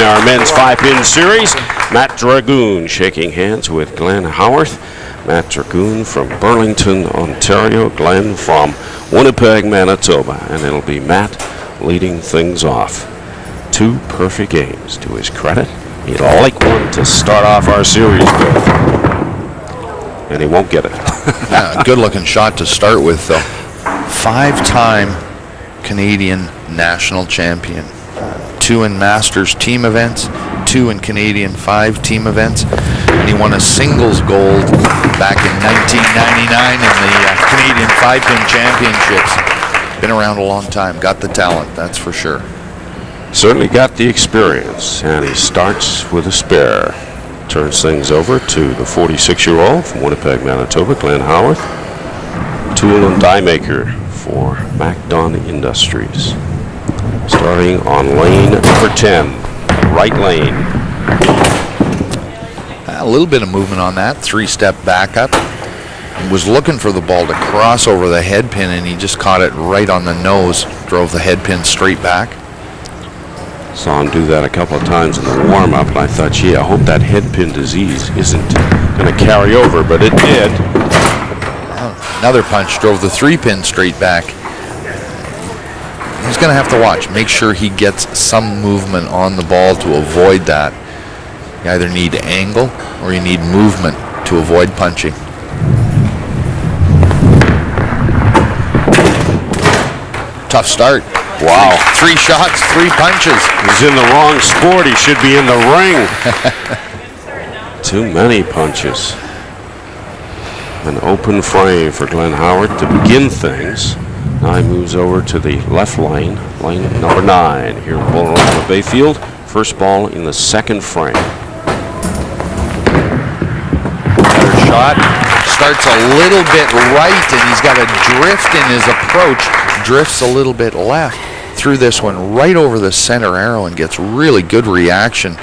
our men's 5-pin series. Matt Dragun shaking hands with Glen Howarth. Matt Dragun from Burlington, Ontario. Glen from Winnipeg, Manitoba. And it'll be Matt leading things off. 2 perfect games to his credit. He'd like one to start off our series with. And he won't get it. Yeah, good looking shot to start with, though. 5-time Canadian national champion. 2 in Masters team events, 2 in Canadian 5 team events, and he won a singles gold back in 1999 in the Canadian 5-pin championships. Been around a long time, got the talent, that's for sure. Certainly got the experience, and he starts with a spare. Turns things over to the 46-year-old from Winnipeg, Manitoba, Glen Howarth. Tool and die maker for MacDon Industries. Starting on lane number 10, right lane. A little bit of movement on that, 3-step back up. Was looking for the ball to cross over the head pin, and he just caught it right on the nose. Drove the head pin straight back. Saw him do that a couple of times in the warm-up, and I thought, gee, I hope that head pin disease isn't going to carry over, but it did. Another punch, drove the 3-pin straight back. He's going to have to watch, make sure he gets some movement on the ball to avoid that. You either need angle or you need movement to avoid punching. Tough start. Wow. 3 shots, 3 punches. He's in the wrong sport. He should be in the ring. Too many punches. An open frame for Glen Howarth to begin things. Now he moves over to the left lane, lane number 9. Here in Bull Bayfield. First ball in the 2nd frame. Another shot. Starts a little bit right, and he's got a drift in his approach. Drifts a little bit left. Threw this one right over the center arrow and gets really good reaction.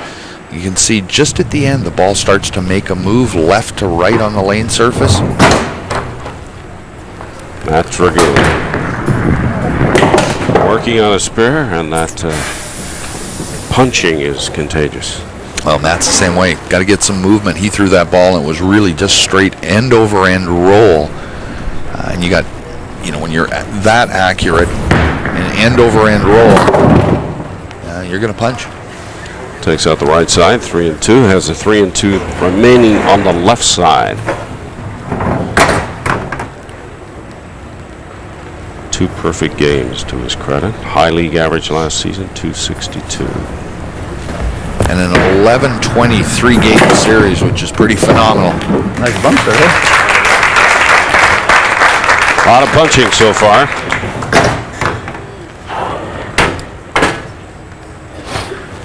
You can see just at the end the ball starts to make a move left to right on the lane surface. Matt Dragun working on a spare, and that punching is contagious. Well, Matt's the same way. Got to get some movement. He threw that ball and it was really just straight end over end roll. And you got, you know, when you're that accurate, an end over end roll, you're going to punch. Takes out the right side, 3-2, has a 3-2 remaining on the left side. 2 perfect games to his credit. High league average last season, 262. And an 11-23 game series, which is pretty phenomenal. Nice bumper, eh? A lot of punching so far.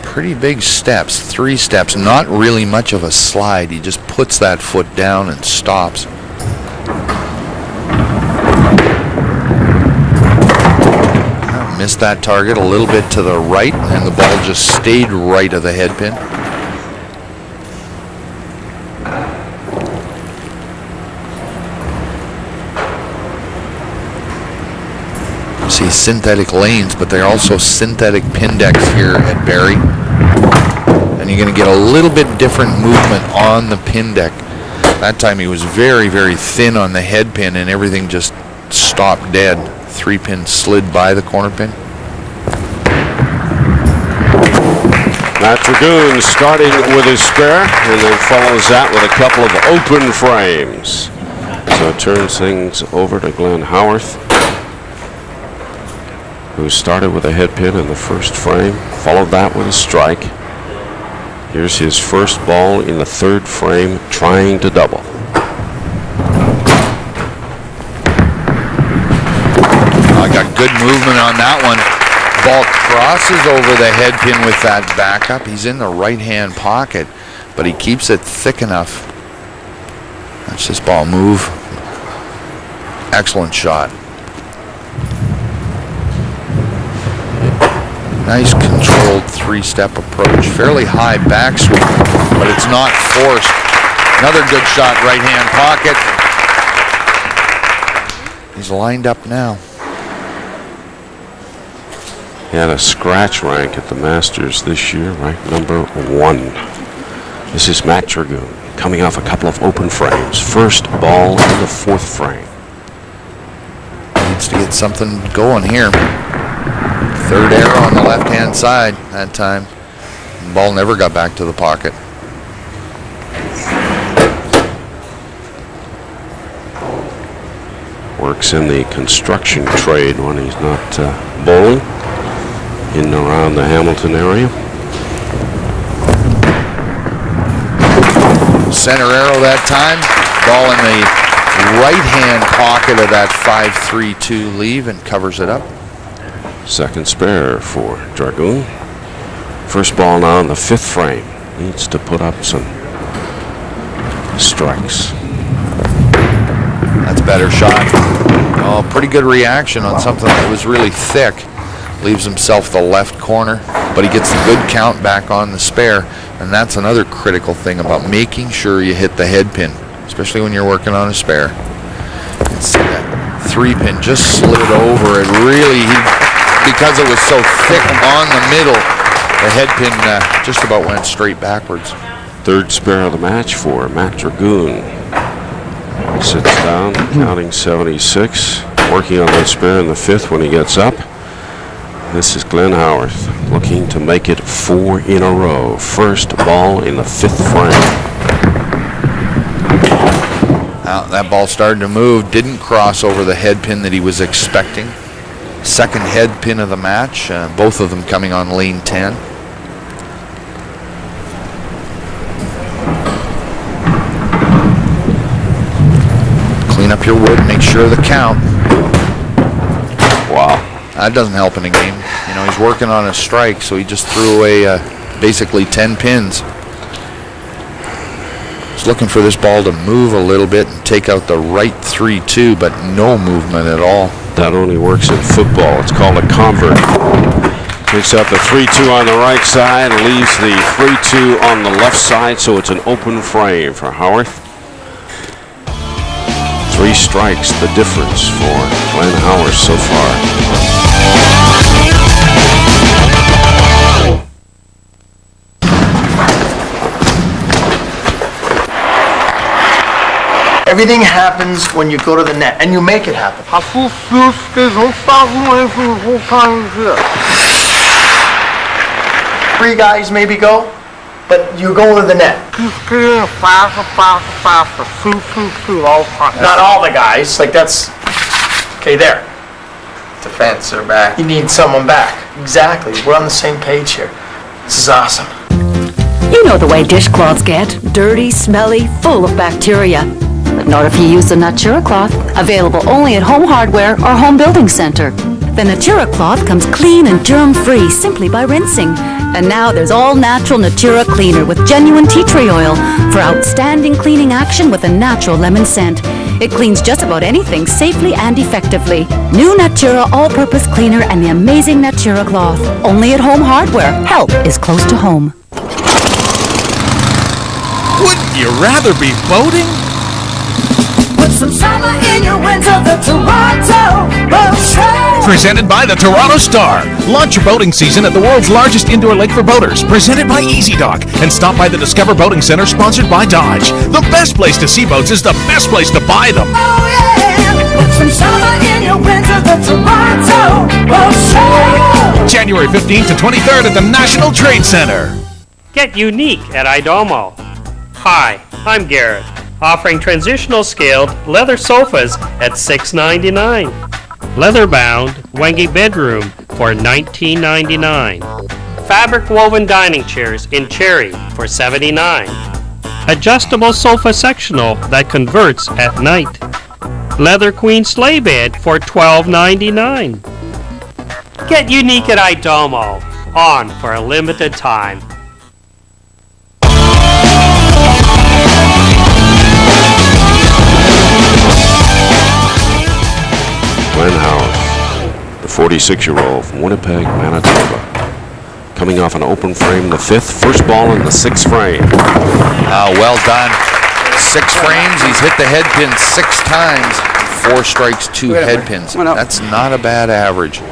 Pretty big steps, 3 steps, not really much of a slide. He just puts that foot down and stops. Missed that target a little bit to the right, and the ball just stayed right of the head pin. See synthetic lanes, but they're also synthetic pin decks here at Barrie. And you're going to get a little bit different movement on the pin deck. That time he was very, very thin on the head pin, and everything just stopped dead. 3-pin slid by the corner pin. Matt Dragun starting with his spare, and then follows that with a couple of open frames. So it turns things over to Glen Howarth, who started with a head pin in the first frame, followed that with a strike. Here's his first ball in the 3rd frame, trying to double. I got good movement on that one. Ball crosses over the head pin with that backup. He's in the right-hand pocket, but he keeps it thick enough. Watch this ball move. Excellent shot. Nice controlled 3-step approach. Fairly high backswing, but it's not forced. Another good shot, right-hand pocket. He's lined up now. He had a scratch rank at the Masters this year, ranked number 1. This is Matt Dragun coming off a couple of open frames. First ball in the 4th frame. Needs to get something going here. 3rd arrow on the left-hand side that time. The ball never got back to the pocket. Works in the construction trade when he's not bowling in and around the Hamilton area. Center arrow that time. Ball in the right-hand pocket of that 5-3-2 leave and covers it up. Second spare for Dragun. First ball now in the 5th frame. Needs to put up some strikes. That's a better shot. Oh, pretty good reaction on something that was really thick. Leaves himself the left corner, but he gets the good count back on the spare. And that's another critical thing about making sure you hit the head pin, especially when you're working on a spare. See that 3-pin just slid over it. Really, because it was so thick on the middle, the head pin just about went straight backwards. 3rd spare of the match for Matt Dragun. Sits down, counting 76, working on that spare in the 5th when he gets up. This is Glen Howarth looking to make it 4 in a row. First ball in the 5th frame. Now that ball started to move, didn't cross over the head pin that he was expecting. Second head pin of the match, both of them coming on lane 10. Clean up your wood, make sure of the count. Wow. That doesn't help in a game. You know, he's working on a strike, so he just threw away basically 10 pins. He's looking for this ball to move a little bit and take out the right 3-2, but no movement at all. That only works in football. It's called a convert. Takes out the 3-2 on the right side, leaves the 3-2 on the left side, so it's an open frame for Howarth. 3 strikes, the difference for Glen Howarth so far. Everything happens when you go to the net, and you make it happen. 3 guys maybe go, but you go to the net. Not all the guys, like that's, okay, there. Defense or back. You need someone back. Exactly, we're on the same page here. This is awesome. You know the way dishcloths get. Dirty, smelly, full of bacteria. But not if you use the Natura cloth, available only at Home Hardware or Home Building Center. The Natura cloth comes clean and germ-free simply by rinsing. And now there's all-natural Natura cleaner with genuine tea tree oil for outstanding cleaning action with a natural lemon scent. It cleans just about anything safely and effectively. New Natura all-purpose cleaner and the amazing Natura cloth. Only at Home Hardware. Help is close to home. Wouldn't you rather be boating? Put some summer in your winter, the Toronto Boat Show. Presented by the Toronto Star. Launch your boating season at the world's largest indoor lake for boaters. Presented by Easy Dock. And stop by the Discover Boating Center, sponsored by Dodge. The best place to see boats is the best place to buy them. Oh yeah, put some summer in your winter, the Toronto Boat Show. January 15th to 23rd at the National Trade Center. Get unique at IDOMO. Hi, I'm Garrett, offering transitional scaled leather sofas at $6.99. Leather-bound Wangi bedroom for $19.99. Fabric woven dining chairs in cherry for $79. Adjustable sofa sectional that converts at night. Leather queen sleigh bed for $12.99. Get unique at IDOMO. On for a limited time. Glen Howarth, the 46-year-old from Winnipeg, Manitoba, coming off an open frame in the 5th, first ball in the 6th frame. Well done. 6 frames, he's hit the head pin 6 times, 4 strikes, 2 head pins. That's not a bad average.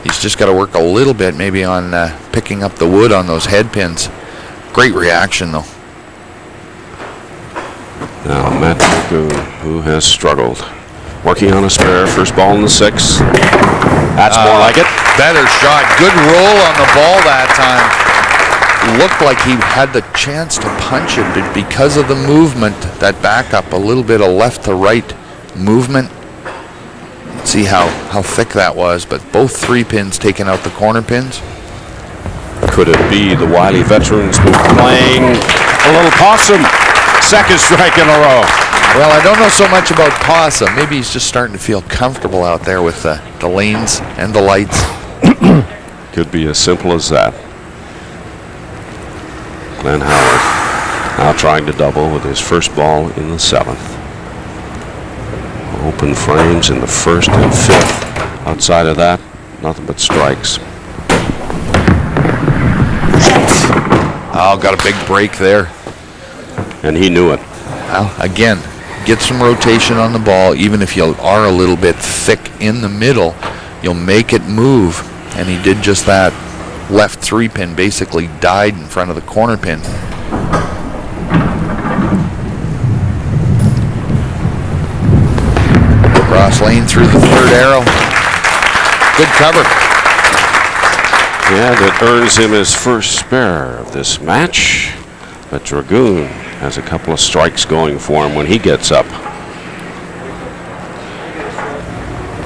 He's just got to work a little bit maybe on picking up the wood on those head pins. Great reaction, though. Now, Matt Dragun, who has struggled. Working on a spare, first ball in the 6. That's more like it. Better shot. Good roll on the ball that time. Looked like he had the chance to punch it, but because of the movement, that backup, a little bit of left to right movement. See how thick that was, but both 3 pins taking out the corner pins. Could it be the wily veterans were playing a little possum? Second strike in a row. Well, I don't know so much about possum. Maybe he's just starting to feel comfortable out there with the lanes and the lights. Could be as simple as that. Glen Howarth now trying to double with his first ball in the 7th. Open frames in the 1st and 5th. Outside of that, nothing but strikes. Oh, got a big break there. And he knew it. Well, again, get some rotation on the ball. Even if you are a little bit thick in the middle, you'll make it move. And he did just that. Left 3-pin basically died in front of the corner pin. Cross lane through the 3rd arrow. Good cover. Yeah, that earns him his first spare of this match. But Dragun has a couple of strikes going for him when he gets up.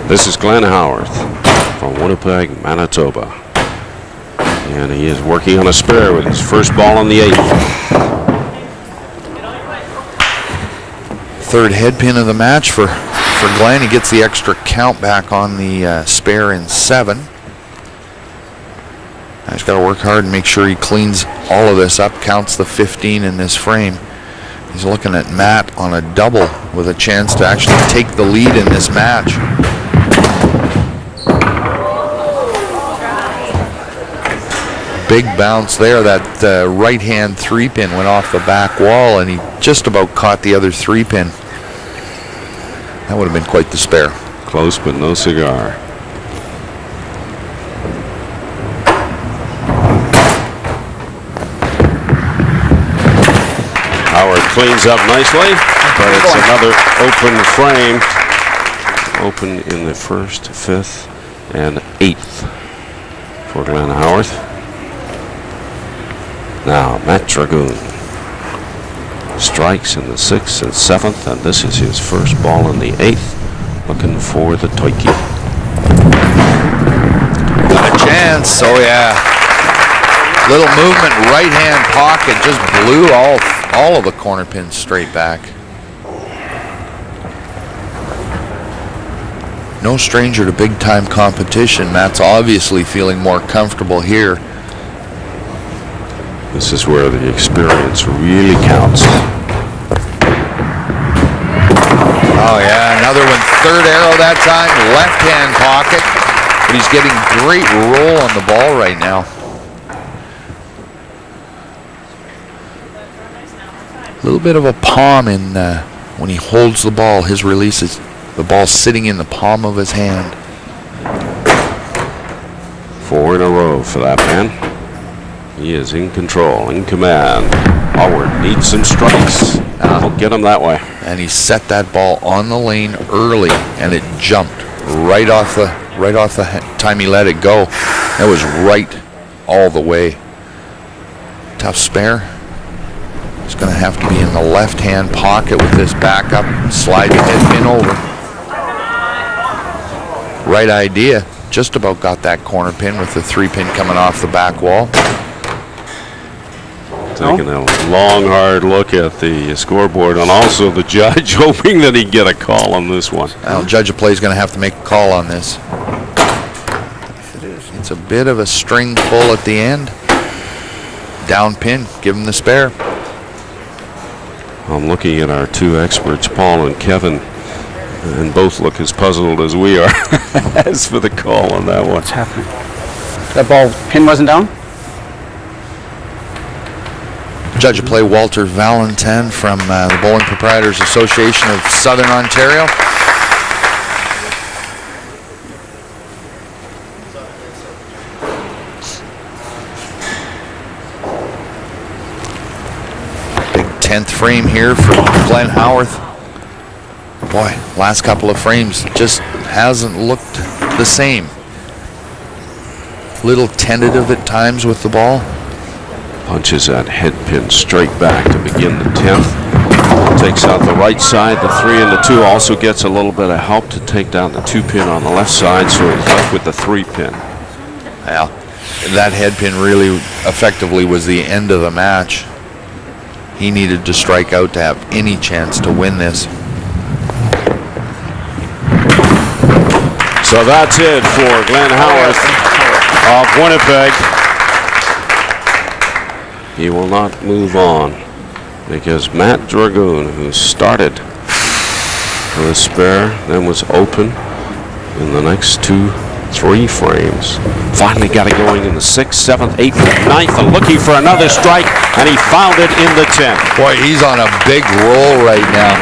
This is Glen Howarth from Winnipeg, Manitoba. And he is working on a spare with his first ball on the 8th. 3rd head pin of the match for Glen. He gets the extra count back on the spare in 7. He's got to work hard and make sure he cleans all of this up, counts the 15 in this frame. He's looking at Matt on a double with a chance to actually take the lead in this match. Big bounce there. That right-hand 3-pin went off the back wall, and he just about caught the other 3-pin. That would have been quite the spare. Close, but no cigar. Howard cleans up nicely, but it's another open frame. Open in the 1st, 5th, and 8th for Glen Howarth. Now, Matt Dragun strikes in the 6th and 7th, and this is his first ball in the 8th, looking for the Toiki. Got a chance, oh yeah. Little movement, right-hand pocket, just blew all of the corner pins straight back. No stranger to big-time competition. Matt's obviously feeling more comfortable here. This is where the experience really counts. Oh yeah, another one, 3rd arrow that time, left-hand pocket. But he's getting great roll on the ball right now. A little bit of a palm in when he holds the ball. His release is the ball sitting in the palm of his hand. 4 in a row for that man. He is in control, in command. Howard needs some strikes. I'll get him that way. And he set that ball on the lane early, and it jumped right off the time he let it go. That was right all the way. Tough spare. He's going to have to be in the left-hand pocket with this backup, slide the head pin over. Right idea. Just about got that corner pin with the 3-pin coming off the back wall. Taking a long, hard look at the scoreboard and also the judge, hoping that he'd get a call on this one. Well, judge of play is going to have to make a call on this. It's a bit of a string pull at the end. Down pin, give him the spare. I'm looking at our 2 experts, Paul and Kevin, and both look as puzzled as we are as for the call on that one. What's happening? That ball pin wasn't down? Judge of play Walter Valentin from the Bowling Proprietors Association of Southern Ontario. 10th frame here for Glen Howarth. Boy, last couple of frames just hasn't looked the same. Little tentative at times with the ball. Punches that head pin straight back to begin the 10th. Takes out the right side, the 3 and the 2. Also gets a little bit of help to take down the 2 pin on the left side, so he's left with the 3 pin. Well, that head pin really effectively was the end of the match. He needed to strike out to have any chance to win this. So that's it for Glen Howarth of Winnipeg. He will not move on because Matt Dragun, who started with a spare, then was open in the next 2-3 frames, finally got it going in the 6th, 7th, 8th, 9th, and looking for another strike, and he found it in the 10th. Boy, he's on a big roll right now.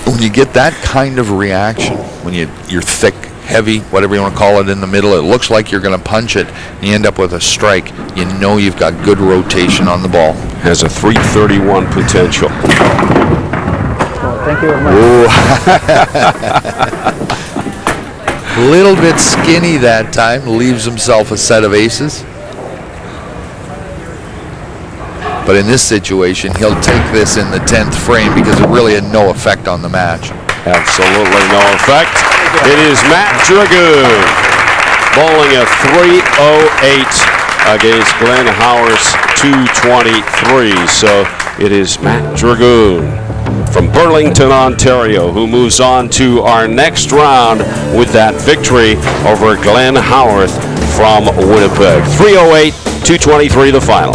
When you get that kind of reaction, when you're thick, heavy, whatever you want to call it, in the middle, it looks like you're going to punch it, and you end up with a strike, you know you've got good rotation on the ball. Has a 331 potential. Well, thank you very much. Little bit skinny that time, leaves himself a set of aces. But in this situation, he'll take this in the 10th frame because it really had no effect on the match. Absolutely no effect. It is Matt Dragun bowling a 308 against Glen Howarth's 223. So it is Matt Dragun from Burlington, Ontario, who moves on to our next round with that victory over Glen Howarth from Winnipeg. 308, 223 the final.